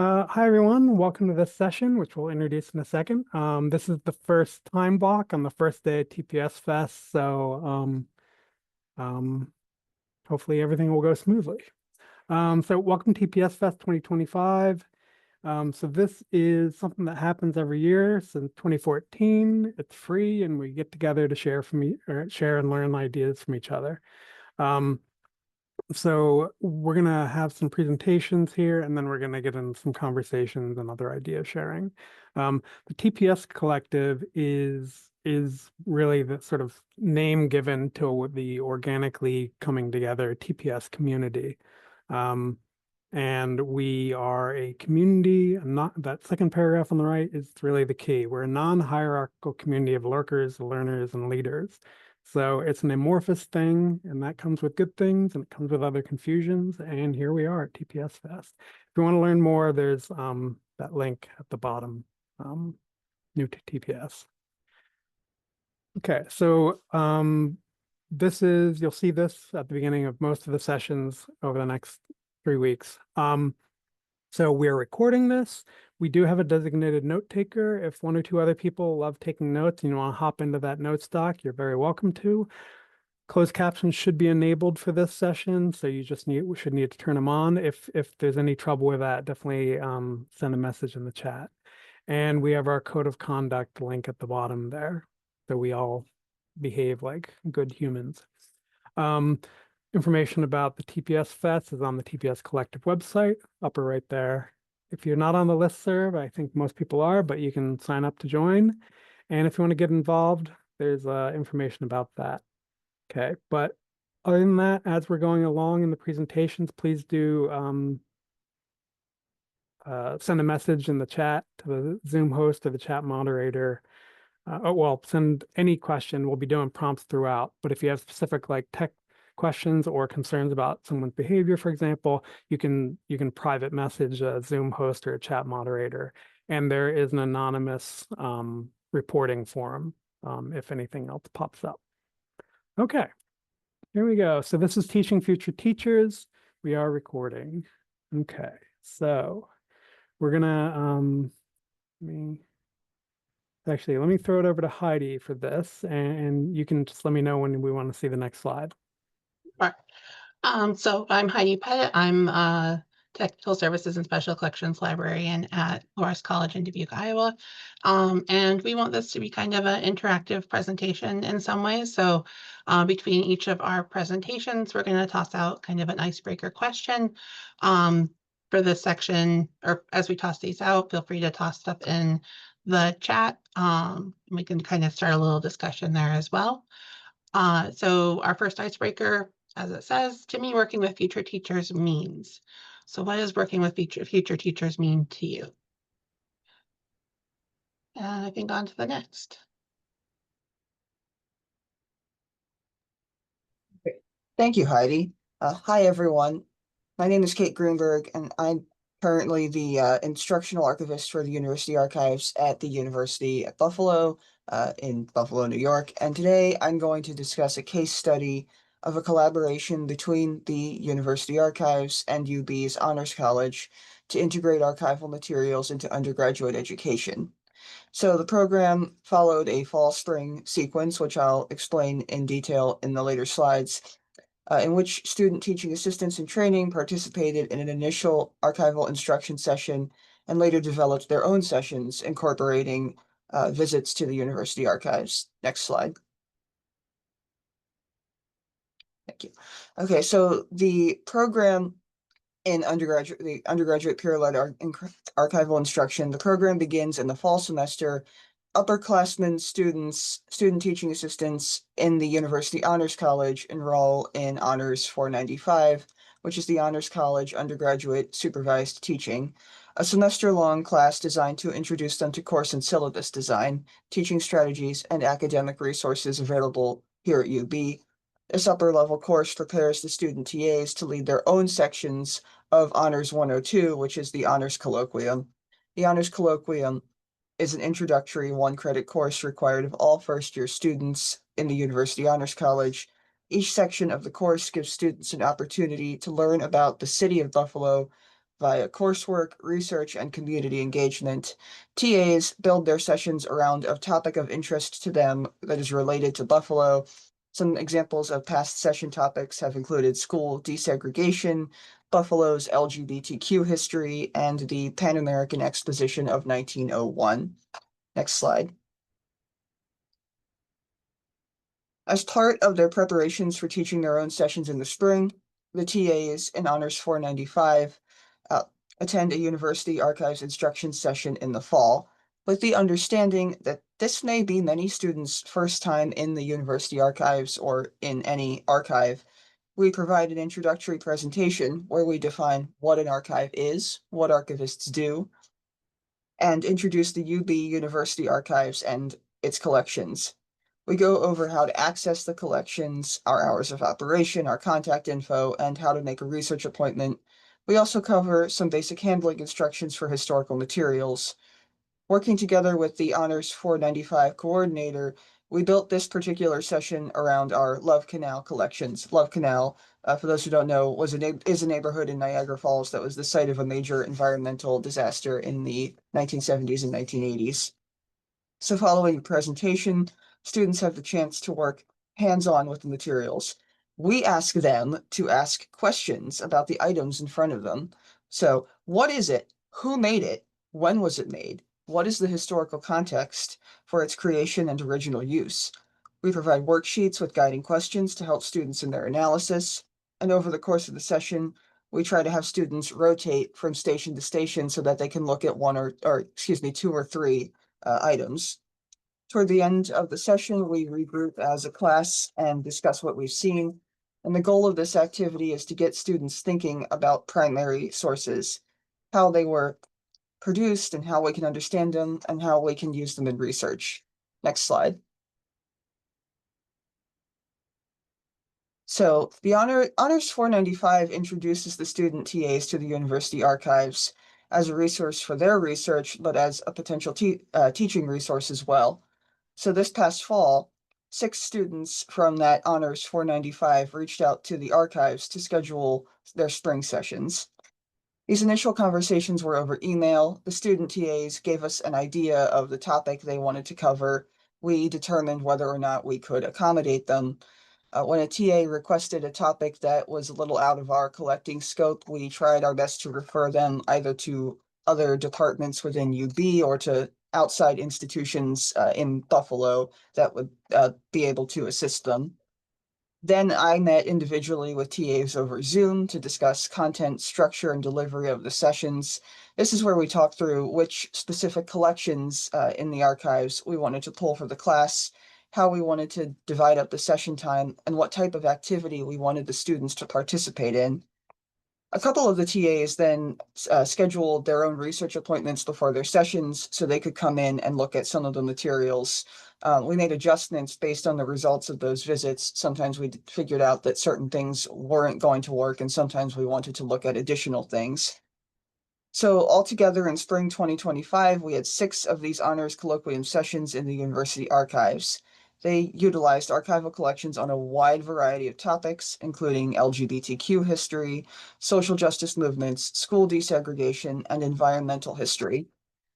Hi everyone, welcome to this session, which we'll introduce in a second. This is the first time block on the first day of TPS Fest, so um, hopefully everything will go smoothly. So welcome to TPS Fest 2025. So this is something that happens every year since 2014. It's free, and we get together to share and learn ideas from each other. Um, so we're gonna have some presentations here, and then we're gonna get into some conversations and other idea sharing. The TPS Collective is really the sort of name given to the organically coming together TPS community. Um, and we are a community, not that second paragraph on the right is really the key. We're a non-hierarchical community of lurkers, learners, and leaders. So it's an amorphous thing, and that comes with good things, and it comes with other confusions. And here we are at TPS Fest. If you want to learn more, there's that link at the bottom, new to TPS. Okay, so you'll see this at the beginning of most of the sessions over the next 3 weeks. So we're recording this. We do have a designated note taker. If one or two other people love taking notes and you want to hop into that note stock, you're very welcome to. Closed captions should be enabled for this session, so you just should need to turn them on. If there's any trouble with that, definitely send a message in the chat. And we have our code of conduct link at the bottom there, so we all behave like good humans. Information about the TPS Fest is on the TPS Collective website, upper right there. If you're not on the listserv, I think most people are, but you can sign up to join. And if you want to get involved, there's information about that. Okay, but other than that, as we're going along in the presentations, please do send a message in the chat to the Zoom host or the chat moderator. Send any question. We'll be doing prompts throughout, but if you have specific like tech questions or concerns about someone's behavior, for example, you can private message a Zoom host or a chat moderator, and there is an anonymous reporting forum if anything else pops up. Okay, here we go. So this is Teaching Future Teachers. We are recording. Okay, so we're gonna let me throw it over to Heidi for this, and you can just let me know when we want to see the next slide. Sure. So I'm Heidi Pettitt. I'm Technical Services and Special Collections Librarian at Loras College in Dubuque, Iowa. And we want this to be kind of an interactive presentation in some ways. So between each of our presentations, we're going to toss out kind of an icebreaker question for this section, or as we toss these out, feel free to toss stuff in the chat. We can kind of start a little discussion there as well. So our first icebreaker, as it says, to me, working with future teachers means. So what does working with future teachers mean to you? And I think on to the next. Thank you, Heidi. Hi, everyone. My name is Kate Greenberg, and I'm currently the instructional archivist for the University Archives at the University at Buffalo, in Buffalo, New York. And today I'm going to discuss a case study of a collaboration between the University Archives and UB's Honors College to integrate archival materials into undergraduate education. So the program followed a fall-spring sequence, which I'll explain in detail in the later slides, in which student teaching assistants in training participated in an initial archival instruction session and later developed their own sessions incorporating visits to the university archives. Next slide. Thank you. Okay, so the program in the undergraduate peer-led archival instruction, the program begins in the fall semester. Upperclassmen student teaching assistants in the University Honors College enroll in Honors 495, which is the Honors College undergraduate supervised teaching, a semester-long class designed to introduce them to course and syllabus design, teaching strategies, and academic resources available here at UB. This upper-level course prepares the student TAs to lead their own sections of Honors 102, which is the Honors Colloquium. The Honors Colloquium is an introductory one-credit course required of all first-year students in the University Honors College. Each section of the course gives students an opportunity to learn about the city of Buffalo, via coursework, research, and community engagement. TAs build their sessions around a topic of interest to them that is related to Buffalo. Some examples of past session topics have included school desegregation, Buffalo's LGBTQ history, and the Pan American Exposition of 1901. Next slide. As part of their preparations for teaching their own sessions in the spring, the TAs in Honors 495 attend a University Archives instruction session in the fall, with the understanding that this may be many students' first time in the University Archives or in any archive. We provide an introductory presentation where we define what an archive is, what archivists do, and introduce the UB University Archives and its collections. We go over how to access the collections, our hours of operation, our contact info, and how to make a research appointment. We also cover some basic handling instructions for historical materials. Working together with the Honors 495 coordinator, we built this particular session around our Love Canal collections. Love Canal, for those who don't know, is a neighborhood in Niagara Falls that was the site of a major environmental disaster in the 1970s and 1980s. So following the presentation, students have the chance to work hands-on with the materials. We ask them to ask questions about the items in front of them. So what is it? Who made it? When was it made? What is the historical context for its creation and original use? We provide worksheets with guiding questions to help students in their analysis. And over the course of the session, we try to have students rotate from station to station so that they can look at two or three items. Toward the end of the session, we regroup as a class and discuss what we've seen. And the goal of this activity is to get students thinking about primary sources, how they were produced and how we can understand them and how we can use them in research. Next slide. So the Honors 495 introduces the student TAs to the University Archives as a resource for their research, but as a potential teaching resource as well. So this past fall, 6 students from that Honors 495 reached out to the archives to schedule their spring sessions. These initial conversations were over email. The student TAs gave us an idea of the topic they wanted to cover. We determined whether or not we could accommodate them. When a TA requested a topic that was a little out of our collecting scope, we tried our best to refer them either to other departments within UB or to outside institutions in Buffalo that would be able to assist them. Then I met individually with TAs over Zoom to discuss content, structure, and delivery of the sessions. This is where we talk through which specific collections in the archives we wanted to pull for the class, how we wanted to divide up the session time, and what type of activity we wanted the students to participate in. A couple of the TAs then scheduled their own research appointments before their sessions so they could come in and look at some of the materials. We made adjustments based on the results of those visits. Sometimes we figured out that certain things weren't going to work, and sometimes we wanted to look at additional things. So altogether in spring 2025, we had 6 of these honors colloquium sessions in the university archives. They utilized archival collections on a wide variety of topics, including LGBTQ history, social justice movements, school desegregation, and environmental history.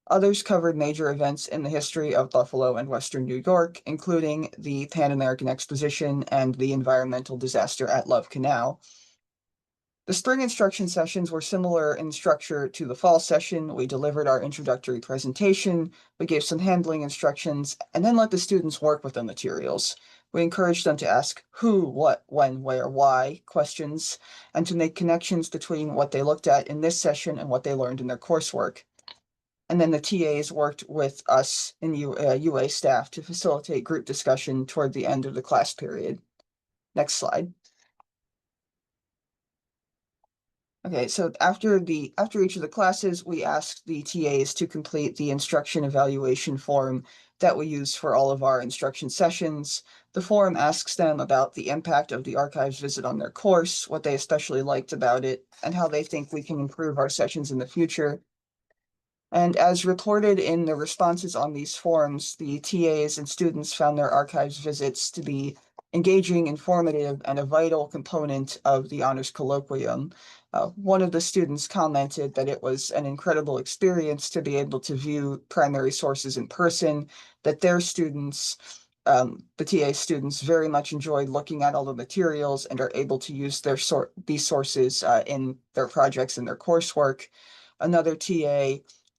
Others covered major events in the history of Buffalo and Western New York, including the Pan American Exposition and the environmental disaster at Love Canal. The spring instruction sessions were similar in structure to the fall session. We delivered our introductory presentation, we gave some handling instructions, and then let the students work with the materials. We encouraged them to ask who, what, when, where, why questions, and to make connections between what they looked at in this session and what they learned in their coursework. And then the TAs worked with us in UA staff to facilitate group discussion toward the end of the class period. Next slide. Okay, so after each of the classes, we asked the TAs to complete the instruction evaluation form that we use for all of our instruction sessions. The form asks them about the impact of the archives visit on their course, what they especially liked about it, and how they think we can improve our sessions in the future. And as reported in the responses on these forms, the TAs and students found their archives visits to be engaging, informative, and a vital component of the honors colloquium. One of the students commented that it was an incredible experience to be able to view primary sources in person, that their students, the TA students, very much enjoyed looking at all the materials and are able to use these sources in their projects and their coursework. Another TA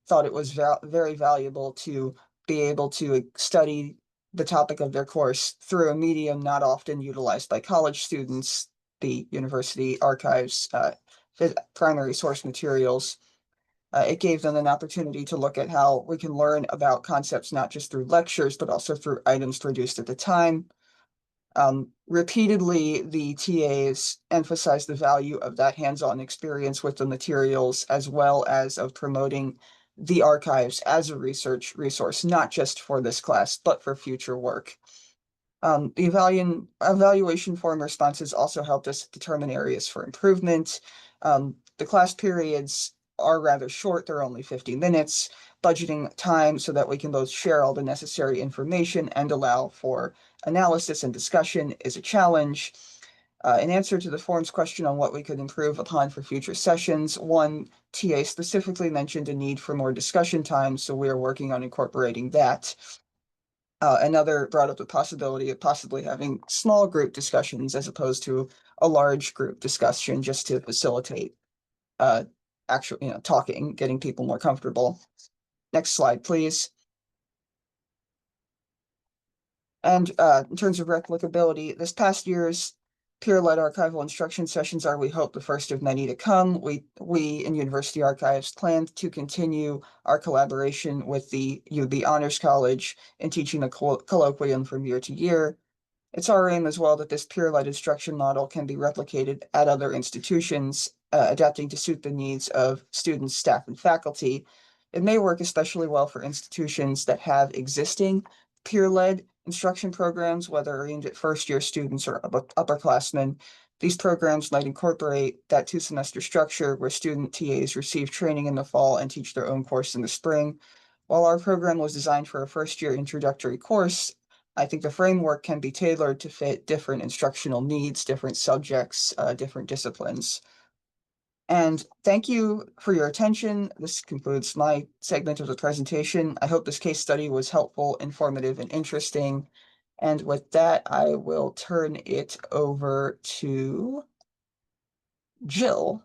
thought it was very valuable to be able to study the topic of their course through a medium not often utilized by college students, the university archives, primary source materials. It gave them an opportunity to look at how we can learn about concepts not just through lectures, but also through items produced at the time. Repeatedly, the TAs emphasized the value of that hands-on experience with the materials, as well as of promoting the archives as a research resource, not just for this class, but for future work. The evaluation form responses also helped us determine areas for improvement. The class periods are rather short, they're only 50 minutes. Budgeting time so that we can both share all the necessary information and allow for analysis and discussion is a challenge. In answer to the form's question on what we could improve upon for future sessions, one TA specifically mentioned a need for more discussion time, so we are working on incorporating that. Another brought up the possibility of possibly having small group discussions as opposed to a large group discussion, just to facilitate actual, talking, getting people more comfortable. Next slide, please. And in terms of replicability, this past year's peer-led archival instruction sessions are, we hope, the first of many to come. We in University Archives plan to continue our collaboration with the UB Honors College in teaching the colloquium from year to year. It's our aim as well that this peer-led instruction model can be replicated at other institutions, adapting to suit the needs of students, staff, and faculty. It may work especially well for institutions that have existing peer-led instruction programs, whether aimed at first-year students or upperclassmen. These programs might incorporate that two-semester structure where student TAs receive training in the fall and teach their own course in the spring. While our program was designed for a first-year introductory course, I think the framework can be tailored to fit different instructional needs, different subjects, different disciplines. And thank you for your attention. This concludes my segment of the presentation. I hope this case study was helpful, informative, and interesting. And with that, I will turn it over to Jill.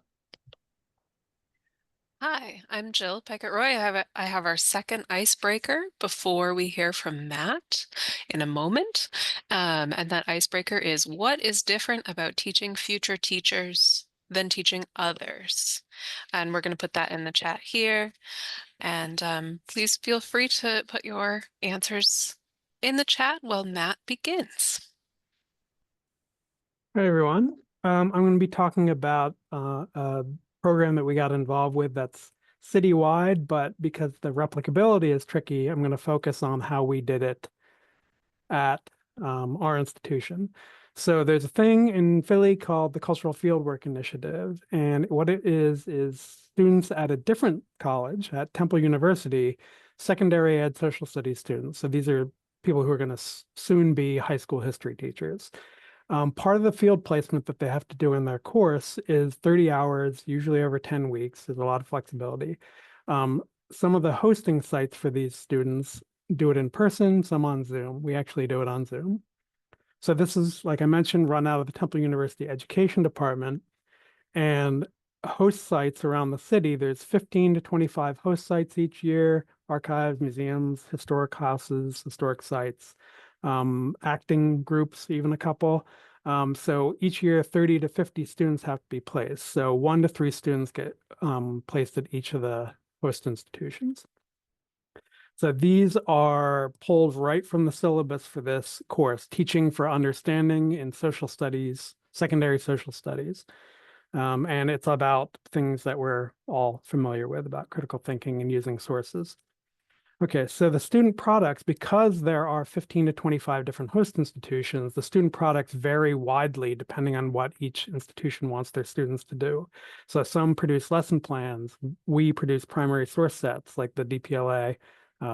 Hi, I'm Jill Piekut-Roy. I have our second icebreaker before we hear from Matt in a moment. And that icebreaker is, what is different about teaching future teachers than teaching others? And we're going to put that in the chat here. And please feel free to put your answers in the chat while Matt begins. Hi, everyone. I'm going to be talking about a program that we got involved with that's citywide, but because the replicability is tricky, I'm going to focus on how we did it at our institution. So there's a thing in Philly called the Cultural Fieldwork Initiative, and what it is students at a different college, at Temple University, secondary ed social studies students. So these are people who are going to soon be high school history teachers. Part of the field placement that they have to do in their course is 30 hours, usually over 10 weeks. There's a lot of flexibility. Some of the hosting sites for these students do it in person, some on Zoom. We actually do it on Zoom. So this is, like I mentioned, run out of the Temple University Education Department. And host sites around the city, there's 15 to 25 host sites each year, archives, museums, historic houses, historic sites. Acting groups, even a couple. So each year, 30 to 50 students have to be placed. So 1 to 3 students get placed at each of the host institutions. So these are pulled right from the syllabus for this course, Teaching for Understanding in Social Studies, Secondary Social Studies. And it's about things that we're all familiar with, about critical thinking and using sources. Okay, so the student products, because there are 15 to 25 different host institutions, the student products vary widely depending on what each institution wants their students to do. So some produce lesson plans. We produce primary source sets like the DPLA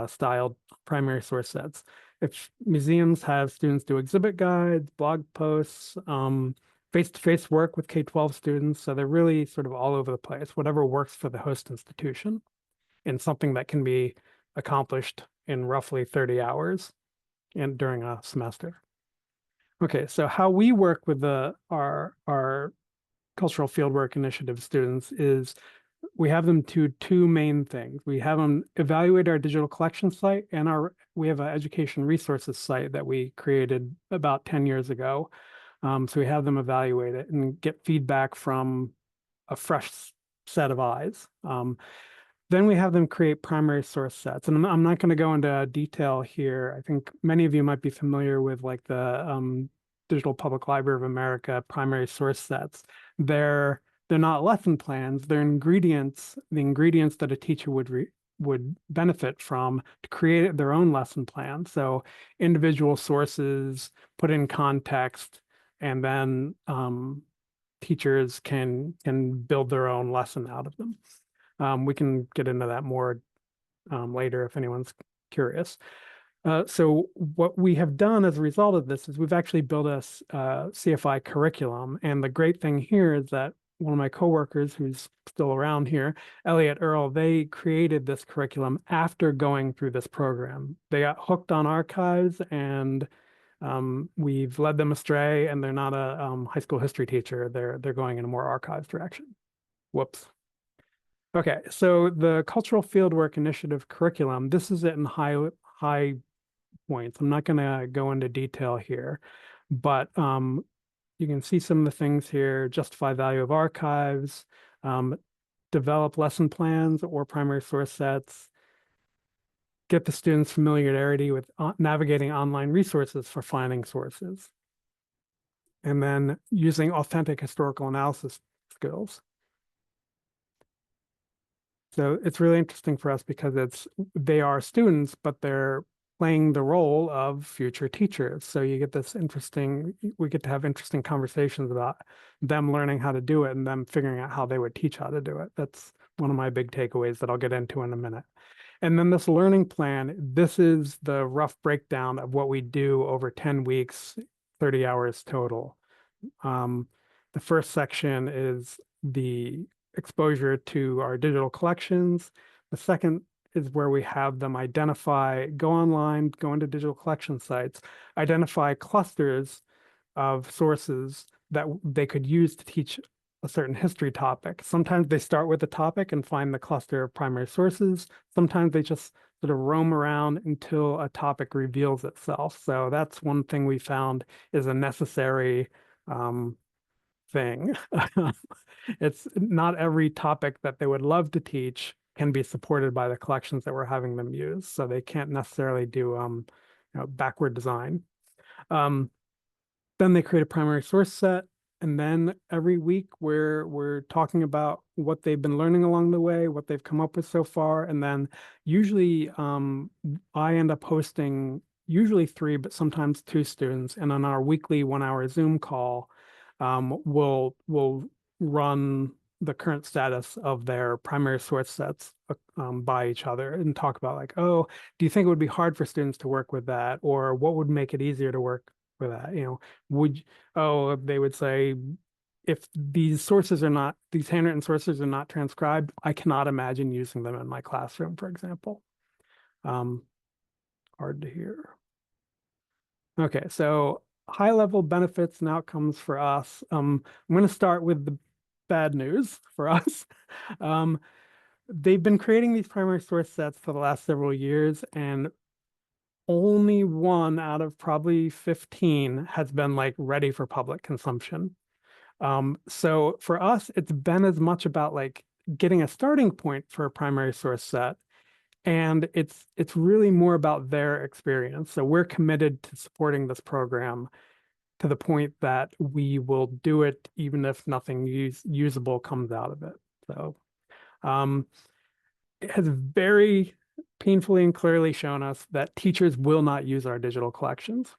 styled primary source sets. if museums have students do exhibit guides, blog posts, face-to-face work with K-12 students. So they're really sort of all over the place, whatever works for the host institution, and something that can be accomplished in roughly 30 hours and during a semester. Okay, so how we work with our cultural fieldwork initiative students is we have them do two main things. We have them evaluate our digital collection site, and we have an education resources site that we created about 10 years ago. So we have them evaluate it and get feedback from a fresh set of eyes. Then we have them create primary source sets. And I'm not going to go into detail here. I think many of you might be familiar with like the Digital Public Library of America primary source sets. They're not lesson plans, they're ingredients, the ingredients that a teacher would benefit from to create their own lesson plan. So individual sources put in context, and then teachers can build their own lesson out of them. We can get into that more later if anyone's curious. So what we have done as a result of this is we've actually built a CFI curriculum. And the great thing here is that one of my coworkers who's still around here, Elliot Earl, they created this curriculum after going through this program. They got hooked on archives, and we've led them astray, and they're not a high school history teacher. They're going in a more archives direction. Whoops. Okay, so the Cultural Fieldwork Initiative curriculum, this is it in high points. I'm not going to go into detail here, but you can see some of the things here: justify value of archives, develop lesson plans or primary source sets, get the students familiarity with navigating online resources for finding sources, and then using authentic historical analysis skills. So it's really interesting for us because they are students, but they're playing the role of future teachers. So you get we get to have interesting conversations about them learning how to do it and them figuring out how they would teach how to do it. That's one of my big takeaways that I'll get into in a minute. And then this learning plan, this is the rough breakdown of what we do over 10 weeks, 30 hours total. The first section is the exposure to our digital collections. The second is where we have them go online, go into digital collection sites, identify clusters of sources that they could use to teach a certain history topic. Sometimes they start with the topic and find the cluster of primary sources. Sometimes they just sort of roam around until a topic reveals itself. So that's one thing we found is a necessary thing. It's not every topic that they would love to teach can be supported by the collections that we're having them use. So they can't necessarily do backward design. Then they create a primary source set. And then every week we're talking about what they've been learning along the way, what they've come up with so far. And then usually I end up hosting usually 3, but sometimes 2 students. And on our weekly 1-hour Zoom call, we'll run the current status of their primary source sets by each other and talk about like, oh, do you think it would be hard for students to work with that? Or what would make it easier to work with that? They would say, if these handwritten sources are not transcribed, I cannot imagine using them in my classroom, for example. Hard to hear. Okay, so high-level benefits and outcomes for us. I'm going to start with the bad news for us. They've been creating these primary source sets for the last several years, and only 1 out of probably 15 has been like ready for public consumption. So for us, it's been as much about like getting a starting point for a primary source set, and it's really more about their experience. So we're committed to supporting this program to the point that we will do it even if nothing usable comes out of it. So it has very painfully and clearly shown us that teachers will not use our digital collections.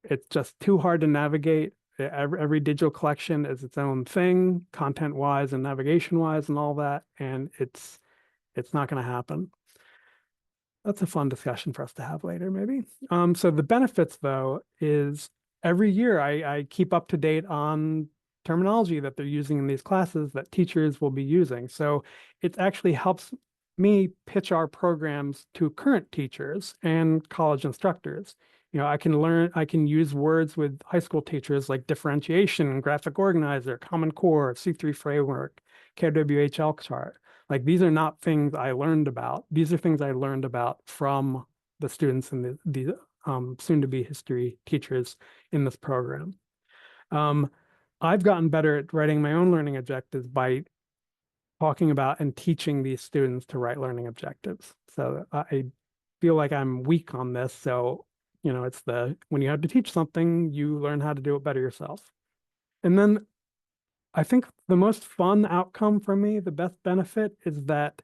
It's just too hard to navigate. Every digital collection is its own thing, content-wise and navigation-wise and all that, and it's not going to happen. that's a fun discussion for us to have later, maybe. So the benefits, though, is every year I keep up to date on terminology that they're using in these classes that teachers will be using. So it actually helps me pitch our programs to current teachers and college instructors. I can use words with high school teachers like differentiation, graphic organizer, Common Core, C3 framework, KWHL chart. Like, these are not things I learned about. These are things I learned about from the students and the soon-to-be history teachers in this program. I've gotten better at writing my own learning objectives by talking about and teaching these students to write learning objectives. So I feel like I'm weak on this. So, it's when you have to teach something, you learn how to do it better yourself. And then I think the most fun outcome for me, the best benefit, is that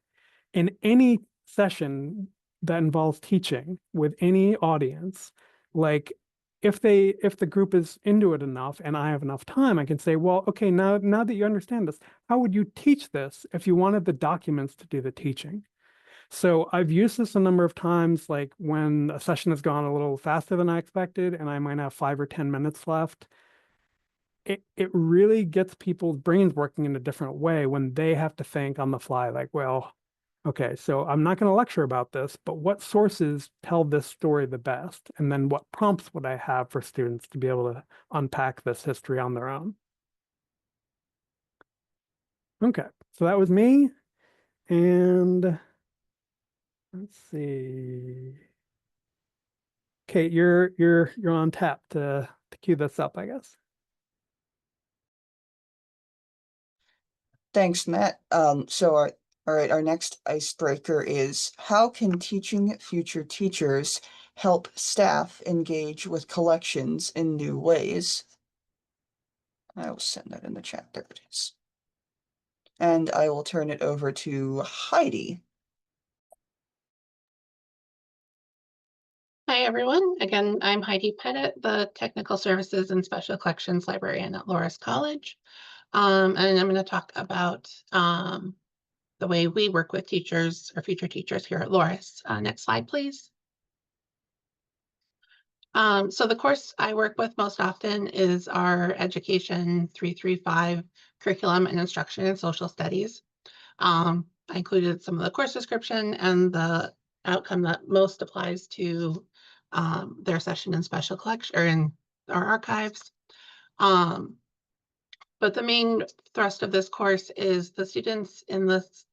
in any session that involves teaching with any audience, like if the group is into it enough and I have enough time, I can say, well, okay, now that you understand this, how would you teach this if you wanted the documents to do the teaching? So I've used this a number of times, like when a session has gone a little faster than I expected and I might have 5 or 10 minutes left. It really gets people's brains working in a different way when they have to think on the fly, like, well, okay, so I'm not going to lecture about this, but what sources tell this story the best? And then what prompts would I have for students to be able to unpack this history on their own? Okay, so that was me. And let's see. Kate, you're on tap to cue this up, I guess. Thanks, Matt. So all right, our next icebreaker is, how can teaching future teachers help staff engage with collections in new ways? I will send that in the chat. There it is. And I will turn it over to Heidi. Hi, everyone. Again, I'm Heidi Pettitt, the Technical Services and Special Collections Librarian at Loras College. And I'm going to talk about the way we work with teachers or future teachers here at Loras. Next slide, please. So the course I work with most often is our Education 335 Curriculum and Instruction in Social Studies. I included some of the course description and the outcome that most applies to their session in special collection or in our archives. But the main thrust of this course is the students in this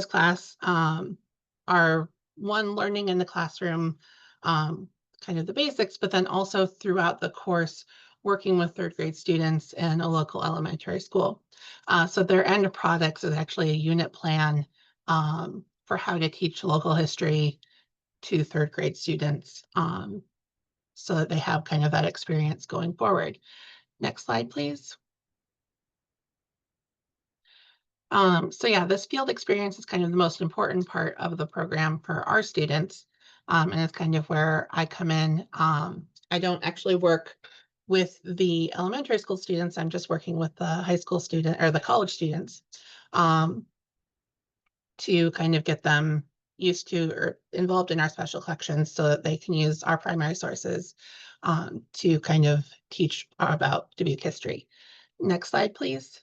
class are learning in the classroom, kind of the basics, but then also throughout the course working with third grade students in a local elementary school. So their end products is actually a unit plan for how to teach local history to third grade students, so that they have kind of that experience going forward. Next slide, please. So yeah, this field experience is kind of the most important part of the program for our students. And it's kind of where I come in. I don't actually work with the elementary school students. I'm just working with the high school student or the college students to kind of get them used to or involved in our special collections so that they can use our primary sources to kind of teach about Dubuque history. Next slide, please.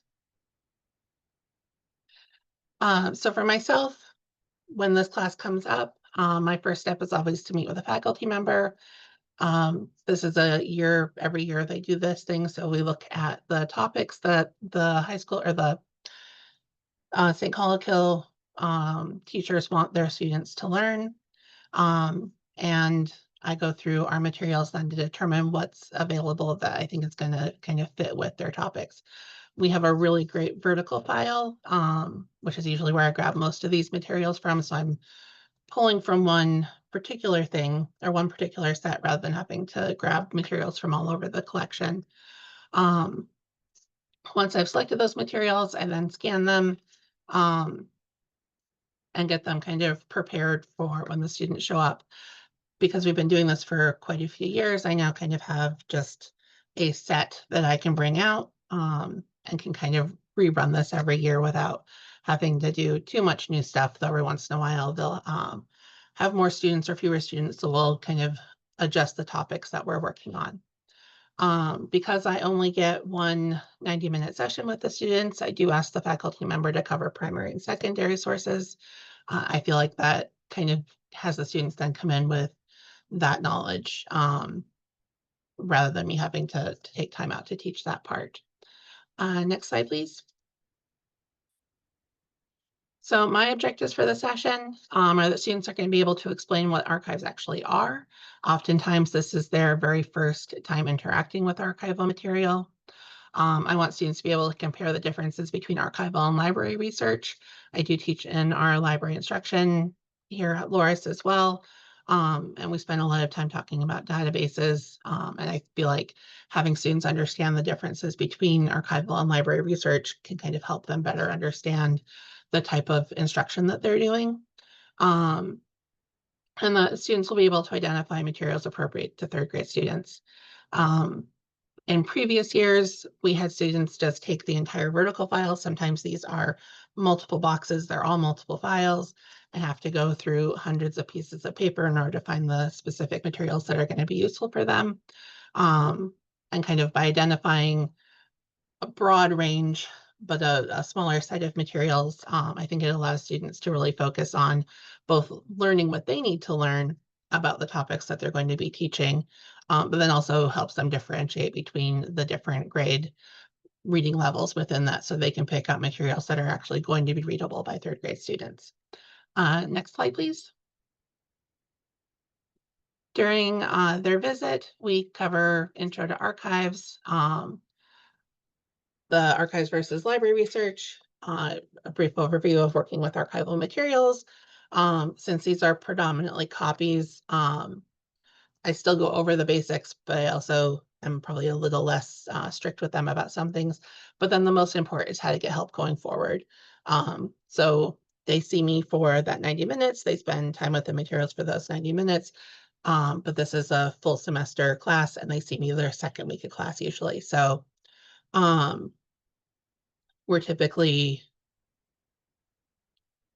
So for myself, when this class comes up, my first step is always to meet with a faculty member. This is every year they do this thing. So we look at the topics that the high school or the St. Columbkill teachers want their students to learn. And I go through our materials then to determine what's available that I think is going to kind of fit with their topics. We have a really great vertical file, which is usually where I grab most of these materials from. So I'm pulling from one particular thing or one particular set rather than having to grab materials from all over the collection. Once I've selected those materials, I then scan them and get them kind of prepared for when the students show up. Because we've been doing this for quite a few years, I now kind of have just a set that I can bring out and can kind of rerun this every year without having to do too much new stuff, though every once in a while they'll have more students or fewer students, so we'll kind of adjust the topics that we're working on. Because I only get one 90-minute session with the students, I do ask the faculty member to cover primary and secondary sources. I feel like that kind of has the students then come in with that knowledge, rather than me having to take time out to teach that part. Next slide, please. So my objectives for the session are that students are going to be able to explain what archives actually are. Oftentimes, this is their very first time interacting with archival material. I want students to be able to compare the differences between archival and library research. I do teach in our library instruction here at Loras as well. And we spend a lot of time talking about databases. And I feel like having students understand the differences between archival and library research can kind of help them better understand the type of instruction that they're doing. And the students will be able to identify materials appropriate to third grade students. In previous years, we had students just take the entire vertical file. Sometimes these are multiple boxes. They're all multiple files and have to go through hundreds of pieces of paper in order to find the specific materials that are going to be useful for them. And kind of by identifying a broad range, but a smaller set of materials, I think it allows students to really focus on both learning what they need to learn about the topics that they're going to be teaching, but then also helps them differentiate between the different grade reading levels within that, so they can pick up materials that are actually going to be readable by third grade students. Next slide, please. During their visit, we cover intro to archives, the archives versus library research, a brief overview of working with archival materials. Since these are predominantly copies, I still go over the basics, but I also am probably a little less strict with them about some things. But then the most important is how to get help going forward. So they see me for that 90 minutes. They spend time with the materials for those 90 minutes. But this is a full semester class, and they see me their second week of class usually. So we're typically,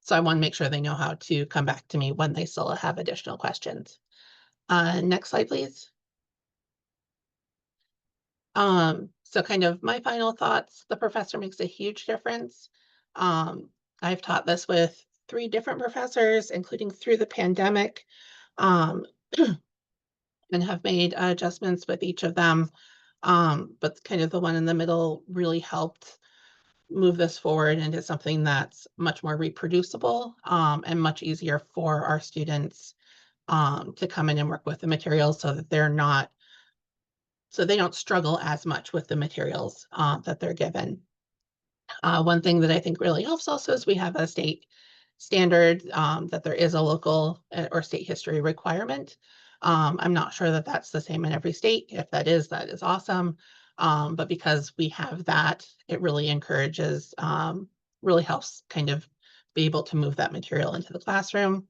so I want to make sure they know how to come back to me when they still have additional questions. Next slide, please. So kind of my final thoughts, the professor makes a huge difference. I've taught this with 3 different professors, including through the pandemic, and have made adjustments with each of them. But kind of the one in the middle really helped move this forward into something that's much more reproducible, and much easier for our students to come in and work with the materials, so that they don't struggle as much with the materials that they're given. One thing that I think really helps also is we have a state standard, that there is a local or state history requirement. I'm not sure that that's the same in every state. If that is awesome. But because we have that, it really encourages, really helps kind of be able to move that material into the classroom.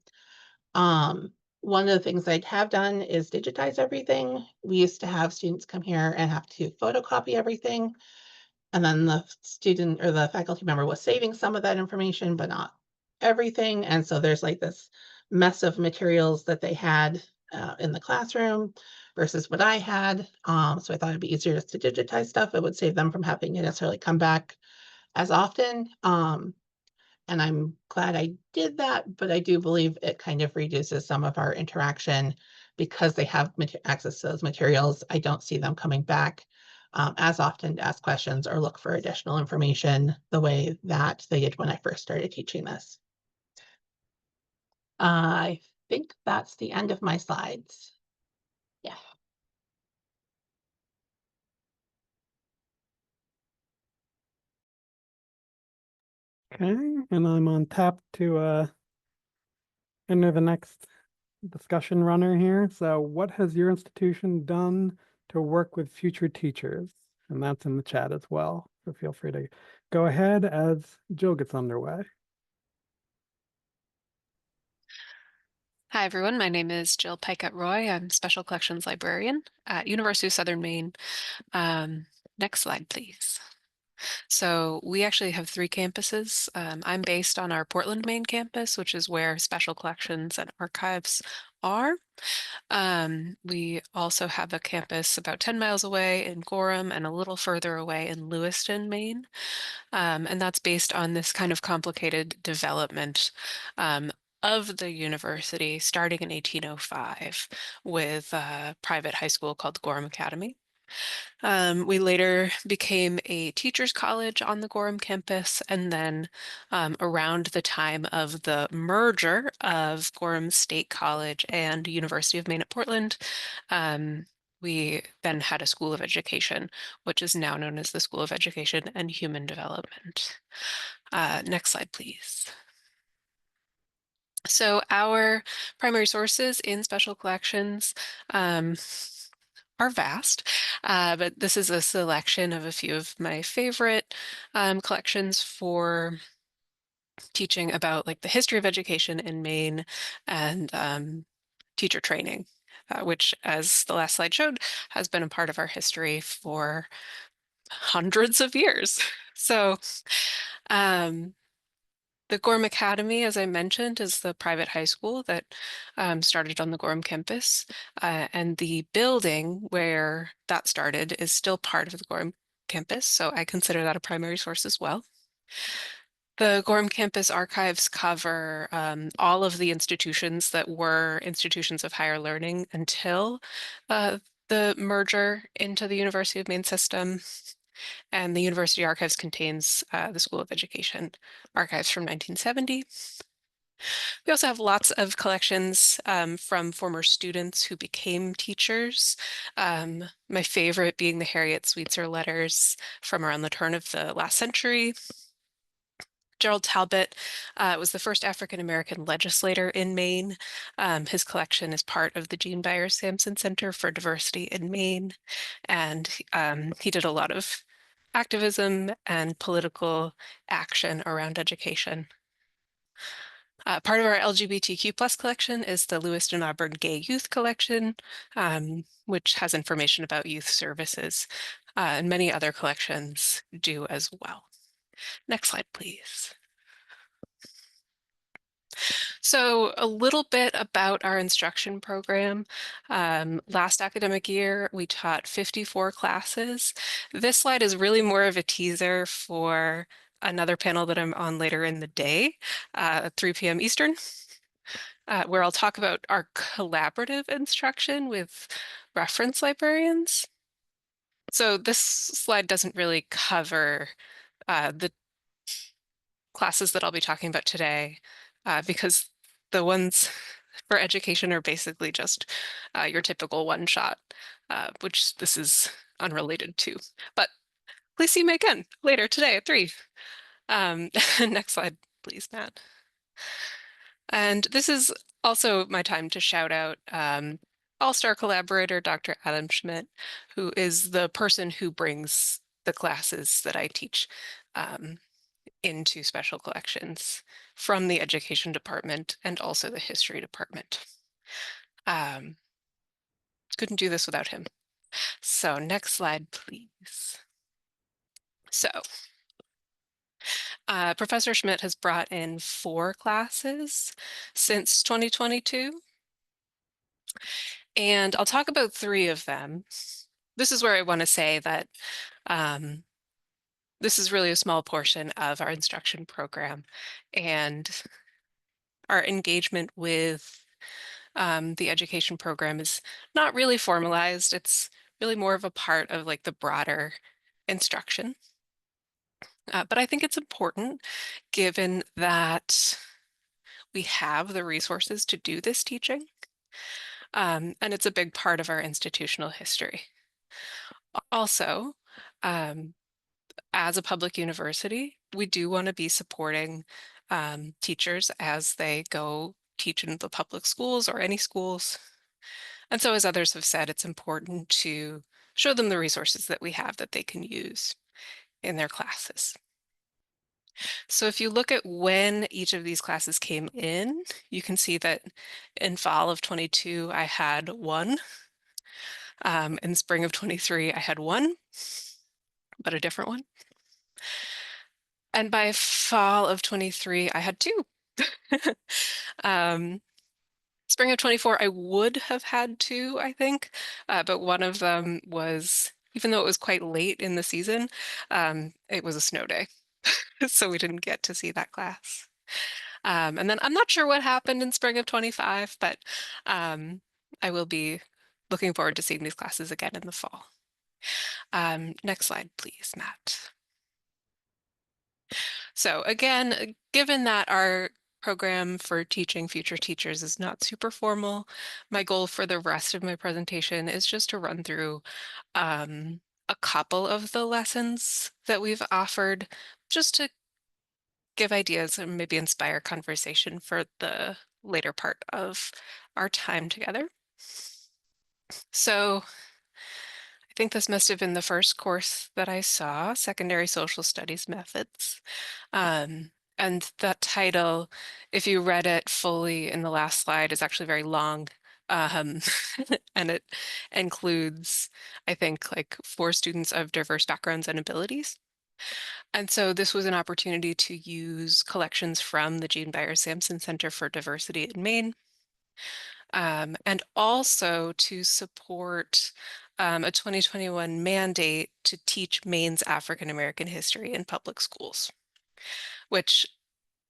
One of the things I'd have done is digitize everything. We used to have students come here and have to photocopy everything. And then the student or the faculty member was saving some of that information, but not everything. And so there's like this mess of materials that they had in the classroom versus what I had. So I thought it'd be easier just to digitize stuff. It would save them from having to necessarily come back as often. And I'm glad I did that, but I do believe it kind of reduces some of our interaction because they have access to those materials. I don't see them coming back as often to ask questions or look for additional information the way that they did when I first started teaching this. I think that's the end of my slides. Yeah. Okay, and I'm on tap to enter the next discussion runner here. So what has your institution done to work with future teachers? And that's in the chat as well. So feel free to go ahead as Jill gets underway. Hi, everyone. My name is Jill Piekut-Roy. I'm Special Collections Librarian at University of Southern Maine. Next slide, please. So we actually have 3 campuses. I'm based on our Portland, Maine campus, which is where special collections and archives are. We also have a campus about 10 miles away in Gorham and a little further away in Lewiston, Maine. And that's based on this kind of complicated development of the university starting in 1805 with a private high school called Gorham Academy. We later became a teachers college on the Gorham campus, and then around the time of the merger of Gorham State College and University of Maine at Portland, we then had a School of Education, which is now known as the School of Education and Human Development. Next slide, please. So our primary sources in special collections are vast, but this is a selection of a few of my favorite collections for teaching about like the history of education in Maine and teacher training, which, as the last slide showed, has been a part of our history for hundreds of years. So the Gorham Academy, as I mentioned, is the private high school that started on the Gorham campus. And the building where that started is still part of the Gorham campus, so I consider that a primary source as well. The Gorham campus archives cover all of the institutions that were institutions of higher learning until the merger into the University of Maine system. And the University Archives contains the School of Education archives from 1970. We also have lots of collections from former students who became teachers. My favorite being the Harriet Sweetser letters from around the turn of the last century. Gerald Talbot was the first African-American legislator in Maine. His collection is part of the Jean Byers Sampson Center for Diversity in Maine. And he did a lot of activism and political action around education. Part of our LGBTQ plus collection is the Lewiston Auburn Gay Youth Collection, which has information about youth services, and many other collections do as well. Next slide, please. So a little bit about our instruction program. Last academic year, we taught 54 classes. This slide is really more of a teaser for another panel that I'm on later in the day, 3 p.m. Eastern, where I'll talk about our collaborative instruction with reference librarians. So this slide doesn't really cover the classes that I'll be talking about today, because the ones for education are basically just your typical one-shot, which this is unrelated to. But please see me again later today at 3. Next slide, please, Matt. And this is also my time to shout out all-star collaborator, Dr. Adam Schmidt, who is the person who brings the classes that I teach into special collections from the education department and also the history department. Couldn't do this without him. So next slide, please. So Professor Schmidt has brought in 4 classes since 2022. And I'll talk about 3 of them. This is where I want to say that this is really a small portion of our instruction program, and our engagement with the education program is not really formalized. It's really more of a part of like the broader instruction. But I think it's important given that we have the resources to do this teaching. And it's a big part of our institutional history. Also, as a public university, we do want to be supporting teachers as they go teach in the public schools or any schools. And so, as others have said, it's important to show them the resources that we have that they can use in their classes. So if you look at when each of these classes came in, you can see that in fall of 22, I had 1. In spring of 23, I had 1, but a different one. And by fall of 23, I had two. Spring of 24, I would have had two, I think, but one of them was, even though it was quite late in the season, it was a snow day, so we didn't get to see that class. And then I'm not sure what happened in spring of 25, but I will be looking forward to seeing these classes again in the fall. Next slide, please, Matt. So again, given that our program for teaching future teachers is not super formal, my goal for the rest of my presentation is just to run through a couple of the lessons that we've offered, just to give ideas and maybe inspire conversation for the later part of our time together. So I think this must have been the first course that I saw, Secondary Social Studies Methods. And that title, if you read it fully in the last slide, is actually very long. And it includes, I think, like 4 students of diverse backgrounds and abilities. And so this was an opportunity to use collections from the Jean Byers Sampson Center for Diversity in Maine, and also to support a 2021 mandate to teach Maine's African American history in public schools, which,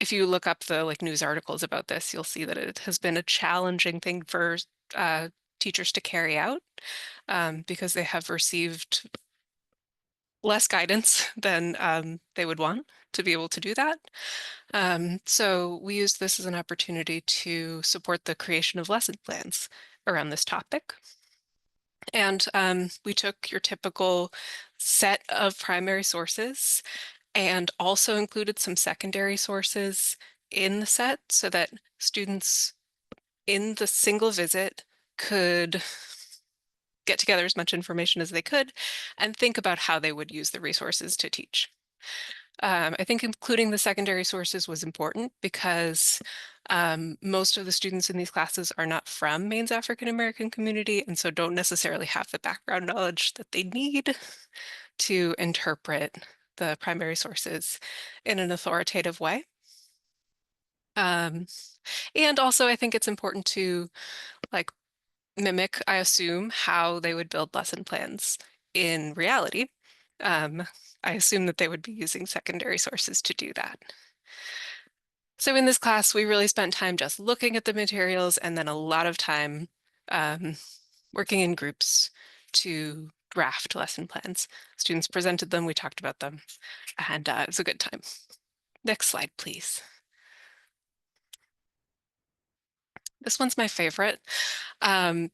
if you look up the news articles about this, you'll see that it has been a challenging thing for teachers to carry out, because they have received less guidance than they would want to be able to do that. So we use this as an opportunity to support the creation of lesson plans around this topic. And we took your typical set of primary sources and also included some secondary sources in the set so that students in the single visit could get together as much information as they could and think about how they would use the resources to teach. I think including the secondary sources was important because most of the students in these classes are not from Maine's African American community, and so don't necessarily have the background knowledge that they need to interpret the primary sources in an authoritative way. And also I think it's important to mimic, I assume, how they would build lesson plans in reality. I assume that they would be using secondary sources to do that. So in this class, we really spent time just looking at the materials and then a lot of time working in groups to draft lesson plans. Students presented them, we talked about them, and it was a good time. Next slide, please. This one's my favorite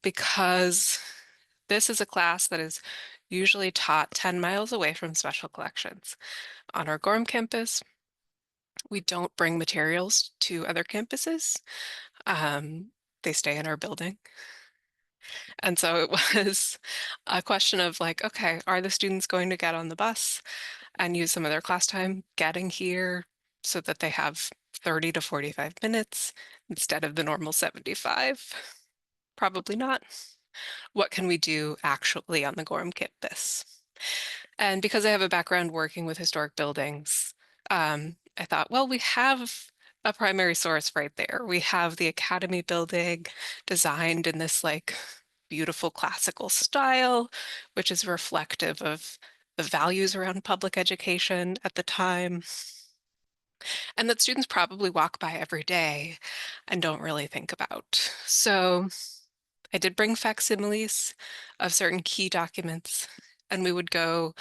because this is a class that is usually taught 10 miles away from special collections. On our Gorham campus, we don't bring materials to other campuses. They stay in our building. And so it was a question of okay, are the students going to get on the bus and use some of their class time getting here so that they have 30 to 45 minutes instead of the normal 75? Probably not. What can we do actually on the Gorham campus? And because I have a background working with historic buildings, I thought, well, we have a primary source right there. We have the Academy building designed in this beautiful classical style, which is reflective of the values around public education at the time, and that students probably walk by every day and don't really think about. So I did bring facsimiles of certain key documents, and we would go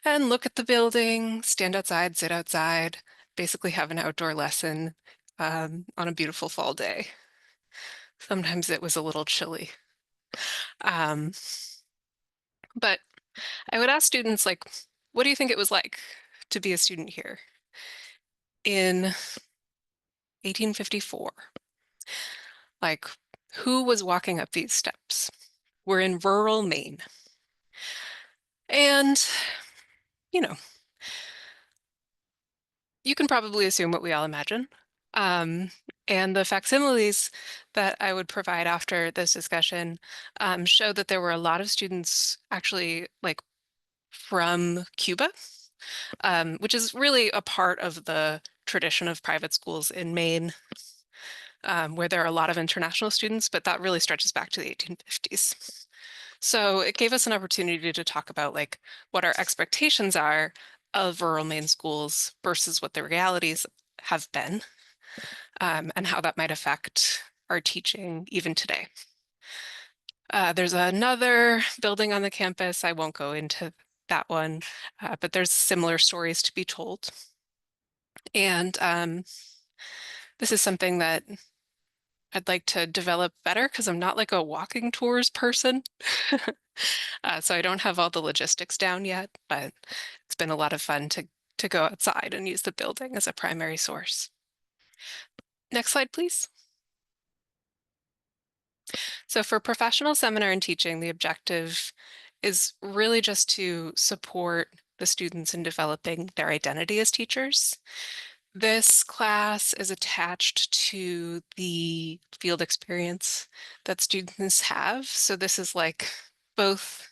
and look at the building, stand outside, sit outside, basically have an outdoor lesson on a beautiful fall day. Sometimes it was a little chilly. But I would ask students, what do you think it was like to be a student here in 1854? Who was walking up these steps? We're in rural Maine. And, you can probably assume what we all imagine. And the facsimiles that I would provide after this discussion show that there were a lot of students actually from Cuba which is really a part of the tradition of private schools in Maine, where there are a lot of international students, but that really stretches back to the 1850s. So it gave us an opportunity to talk about like what our expectations are of rural Maine schools versus what the realities have been, and how that might affect our teaching even today. There's another building on the campus. I won't go into that one, but there's similar stories to be told. And this is something that I'd like to develop better because I'm not like a walking tours person. So I don't have all the logistics down yet, but it's been a lot of fun to go outside and use the building as a primary source. Next slide, please. So for professional seminar and teaching, the objective is really just to support the students in developing their identity as teachers. This class is attached to the field experience that students have. So this is like both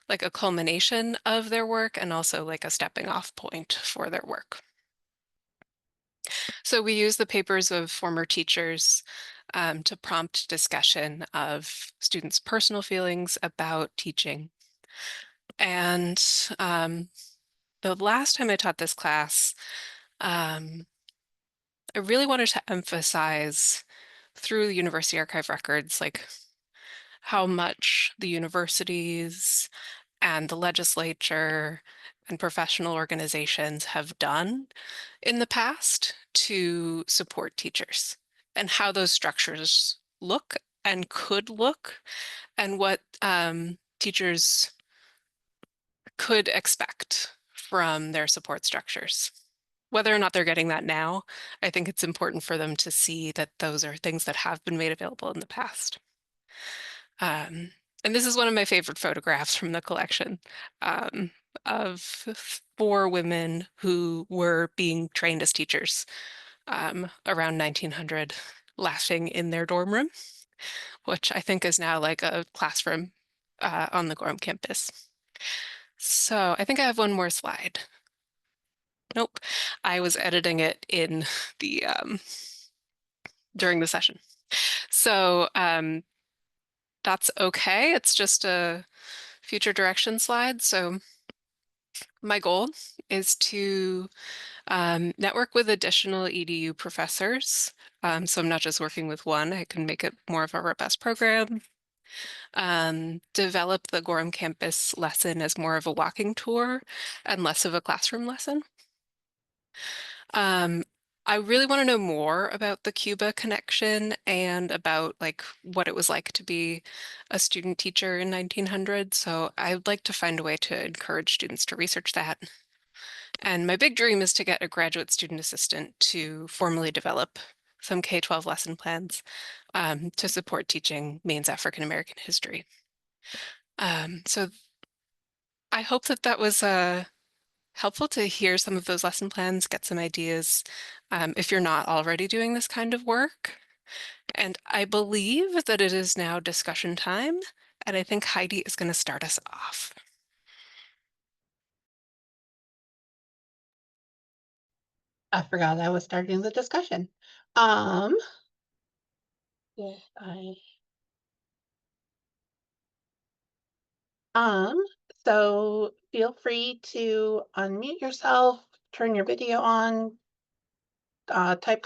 like a culmination of their work and also like a stepping off point for their work. So we use the papers of former teachers to prompt discussion of students' personal feelings about teaching. And the last time I taught this class, I really wanted to emphasize through the university archive records, like how much the universities and the legislature and professional organizations have done in the past to support teachers and how those structures look and could look and what teachers could expect from their support structures. Whether or not they're getting that now, I think it's important for them to see that those are things that have been made available in the past. And this is one of my favorite photographs from the collection of 4 women who were being trained as teachers around 1900, laughing in their dorm room, which I think is now like a classroom on the Gorham campus. So I think I have one more slide. Nope, I was editing it in the during the session. So that's okay. It's just a future direction slide. So my goal is to network with additional EDU professors. So I'm not just working with one, I can make it more of a robust program. Develop the Gorham campus lesson as more of a walking tour and less of a classroom lesson. I really want to know more about the Cuba connection and about like what it was like to be a student teacher in 1900. So I would like to find a way to encourage students to research that. And my big dream is to get a graduate student assistant to formally develop some K-12 lesson plans to support teaching Maine's African American history. So I hope that that was helpful to hear some of those lesson plans, get some ideas if you're not already doing this kind of work. And I believe that it is now discussion time, and I think Heidi is going to start us off. I forgot I was starting the discussion. Yeah, so feel free to unmute yourself, turn your video on, type